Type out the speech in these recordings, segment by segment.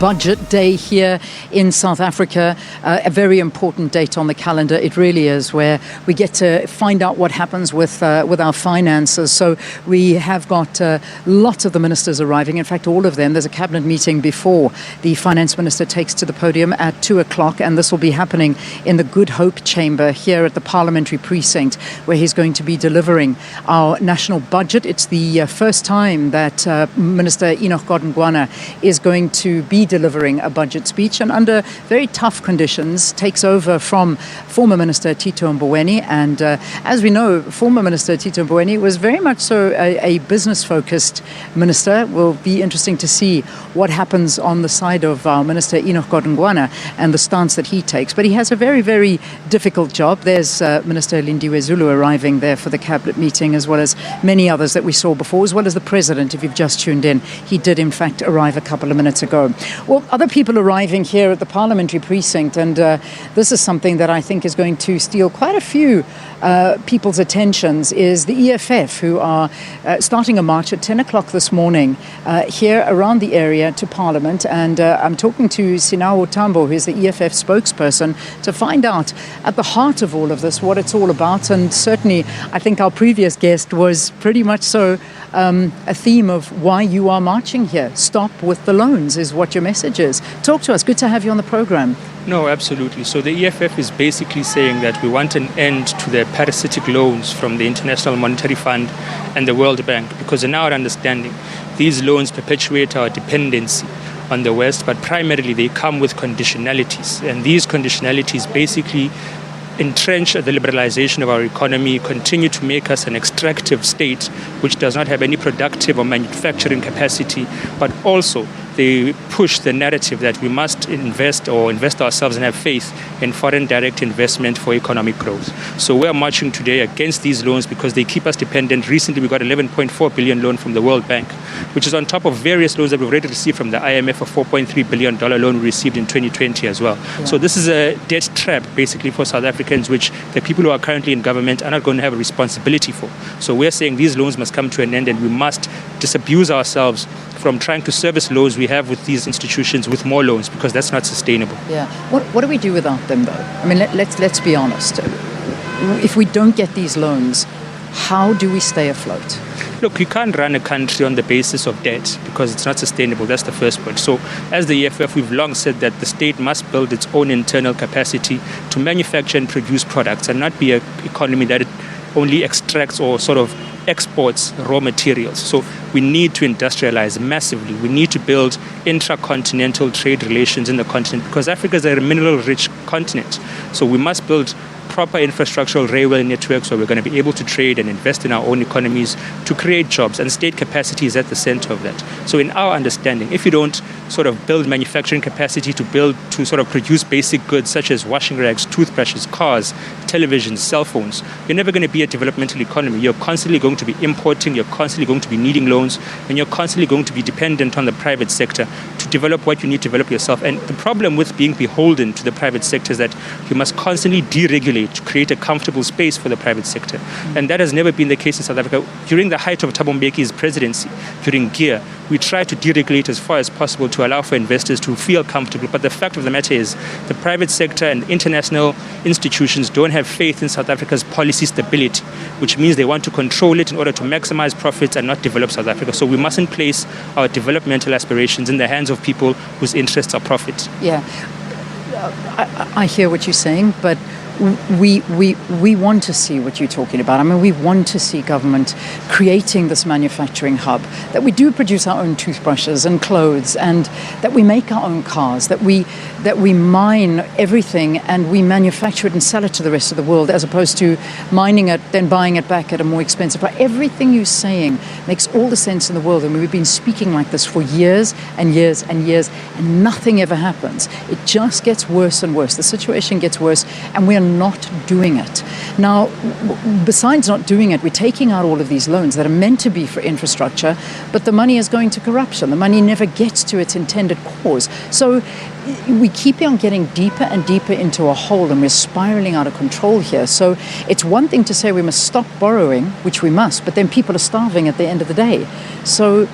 Budget Day here in South Africa, a very important date on the calendar. It really is, where we get to find out what happens with our finances. So we have got lots of the ministers arriving. In fact, all of them. There's a cabinet meeting before the finance minister takes to the podium at 2:00, and this will be happening in the Good Hope chamber here at the parliamentary precinct, where he's going to be delivering our national budget. It's the first time that Minister Enoch Godongwana is going to be delivering a budget speech, and under very tough conditions takes over from former Minister Tito Mboweni. And as we know, former Minister Tito Mboweni was very much so a business-focused minister. Will be interesting to see what happens on the side of our Minister Enoch Godongwana and the stance that he takes. But he has a very, very difficult job. There's Minister Lindiwe Zulu arriving there for the cabinet meeting, as well as many others that we saw before, as well as the president, if you've just tuned in. He did, in fact, arrive a couple of minutes ago. Well, other people arriving here at the parliamentary precinct, and this is something that I think is going to steal quite a few people's attentions, is the EFF, who are starting a march at 10:00 this morning here around the area to Parliament. And I'm talking to Sinao Tambo, who is the EFF spokesperson, to find out at the heart of all of this what it's all about. And certainly, I think our previous guest was pretty much so a theme of why you are marching here. Stop with the loans is what your message is. Talk to us. Good to have you on the program. No, absolutely. So the EFF is basically saying that we want an end to the parasitic loans from the International Monetary Fund and the World Bank, because in our understanding, these loans perpetuate our dependency on the West, but primarily they come with conditionalities. And these conditionalities basically entrench the liberalization of our economy, continue to make us an extractive state which does not have any productive or manufacturing capacity, but also they push the narrative that we must invest ourselves and have faith in foreign direct investment for economic growth. So we are marching today against these loans because they keep us dependent. Recently, we got 11.4 billion loan from the World Bank, which is on top of various loans that we've already received from the IMF, a $4.3 billion loan we received in 2020 as well. Yeah. So this is a debt trap, basically, for South Africans, which the people who are currently in government are not going to have a responsibility for. So we're saying these loans must come to an end, and we must disabuse ourselves from trying to service loans we have with these institutions with more loans, because that's not sustainable. Yeah. What do we do without them, though? I mean, let's be honest. If we don't get these loans, how do we stay afloat? Look, you can't run a country on the basis of debt because it's not sustainable. That's the first point. So as the EFF, we've long said that the state must build its own internal capacity to manufacture and produce products, and not be an economy that it only extracts or sort of exports raw materials. So we need to industrialize massively. We need to build intracontinental trade relations in the continent, because Africa is a mineral-rich continent. So we must build proper infrastructural railway networks where we're going to be able to trade and invest in our own economies to create jobs, and state capacity is at the center of that. So in our understanding, if you don't sort of build manufacturing capacity to sort of produce basic goods such as washing rags, toothbrushes, cars, televisions, cell phones, you're never going to be a developmental economy. You're constantly going to be importing, you're constantly going to be needing loans, and you're constantly going to be dependent on the private sector to develop what you need to develop yourself. And the problem with being beholden to the private sector is that you must constantly deregulate to create a comfortable space for the private sector. And that has never been the case in South Africa. During the height of Thabo Mbeki's presidency, during GEAR, we tried to deregulate as far as possible to allow for investors to feel comfortable. But the fact of the matter is the private sector and international institutions don't have faith in South Africa's policy stability, which means they want to control it in order to maximize profits and not develop South Africa. So we mustn't place our developmental aspirations in the hands of people whose interests are profit. Yeah, I hear what you're saying, but we want to see what you're talking about. I mean, we want to see government creating this manufacturing hub, that we do produce our own toothbrushes and clothes, and that we make our own cars, that we mine everything and we manufacture it and sell it to the rest of the world, as opposed to mining it, then buying it back at a more expensive price. Everything you're saying makes all the sense in the world, and we've been speaking like this for years and years and years, and nothing ever happens. It just gets worse and worse. The situation gets worse, and we are not doing it. Now, besides not doing it, we're taking out all of these loans that are meant to be for infrastructure, but the money is going to corruption. The money never gets to its intended cause. So we keep on getting deeper and deeper into a hole, and we're spiraling out of control here. So it's one thing to say we must stop borrowing, which we must, but then people are starving at the end of the day. So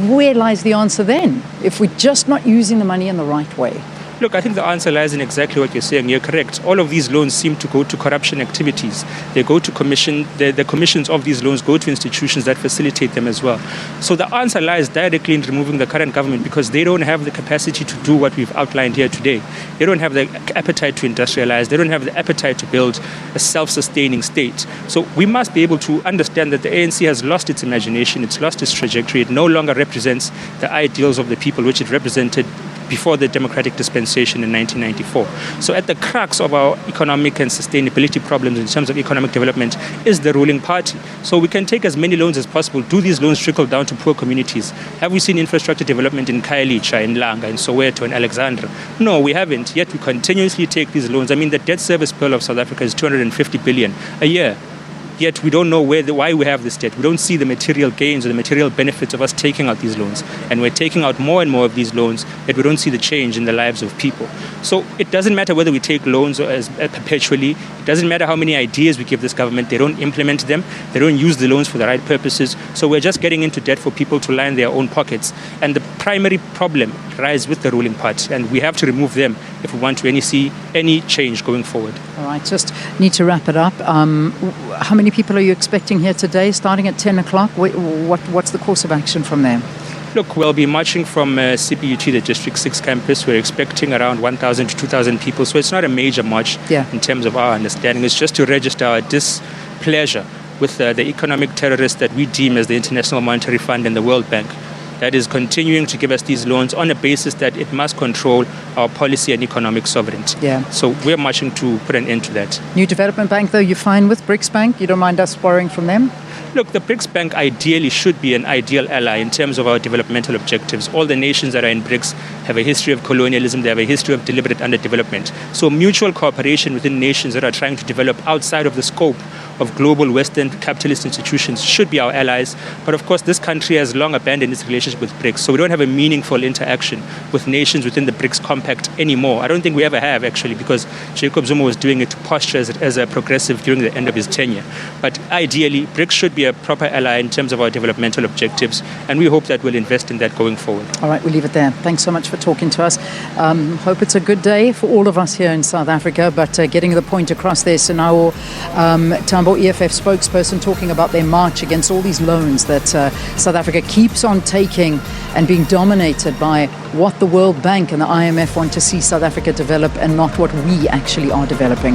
where lies the answer then, if we're just not using the money in the right way? Look, I think the answer lies in exactly what you're saying. You're correct. All of these loans seem to go to corruption activities. They go to commission, the commissions of these loans go to institutions that facilitate them as well. So the answer lies directly in removing the current government, because they don't have the capacity to do what we've outlined here today. They don't have the appetite to industrialize. They don't have the appetite to build a self-sustaining state. So we must be able to understand that the ANC has lost its imagination, it's lost its trajectory. It no longer represents the ideals of the people which it represented before the democratic dispensation in 1994. So at the crux of our economic and sustainability problems in terms of economic development is the ruling party. So we can take as many loans as possible. Do these loans trickle down to poor communities? Have we seen infrastructure development in Khayelitsha, in Langa, in Soweto, in Alexandra? No, we haven't. Yet we continuously take these loans. I mean, the debt service bill of South Africa is 250 billion a year. Yet we don't know why we have this debt. We don't see the material gains or the material benefits of us taking out these loans. And we're taking out more and more of these loans, yet we don't see the change in the lives of people. So it doesn't matter whether we take loans perpetually. It doesn't matter how many ideas we give this government. They don't implement them. They don't use the loans for the right purposes. So we're just getting into debt for people to line their own pockets. And the primary problem lies with the ruling party. And we have to remove them if we want to see any change going forward. All right, just need to wrap it up. How many people are you expecting here today, starting at 10 o'clock? What's the course of action from there? Look, we'll be marching from CPUT, the District 6 campus. We're expecting around 1,000 to 2,000 people. So it's not a major march in terms of our understanding. It's just to register our displeasure with the economic terrorists that we deem as the International Monetary Fund and the World Bank, that is continuing to give us these loans on a basis that it must control our policy and economic sovereignty. Yeah. So we're marching to put an end to that. New Development Bank, though, you're fine with BRICS Bank? You don't mind us borrowing from them? Look, the BRICS Bank ideally should be an ideal ally in terms of our developmental objectives. All the nations that are in BRICS have a history of colonialism. They have a history of deliberate underdevelopment. So mutual cooperation within nations that are trying to develop outside of the scope of global Western capitalist institutions should be our allies. But of course, this country has long abandoned its relationship with BRICS. So we don't have a meaningful interaction with nations within the BRICS compact anymore. I don't think we ever have, actually, because Jacob Zuma was doing it to posture as a progressive during the end of his tenure. But ideally, BRICS should be a proper ally in terms of our developmental objectives. And we hope that we'll invest in that going forward. All right, we'll leave it there. Thanks so much for talking to us. Hope it's a good day for all of us here in South Africa. But getting the point across there, so now Tambo, EFF spokesperson, talking about their march against all these loans that South Africa keeps on taking and being dominated by what the World Bank and the IMF want to see South Africa develop and not what we actually are developing.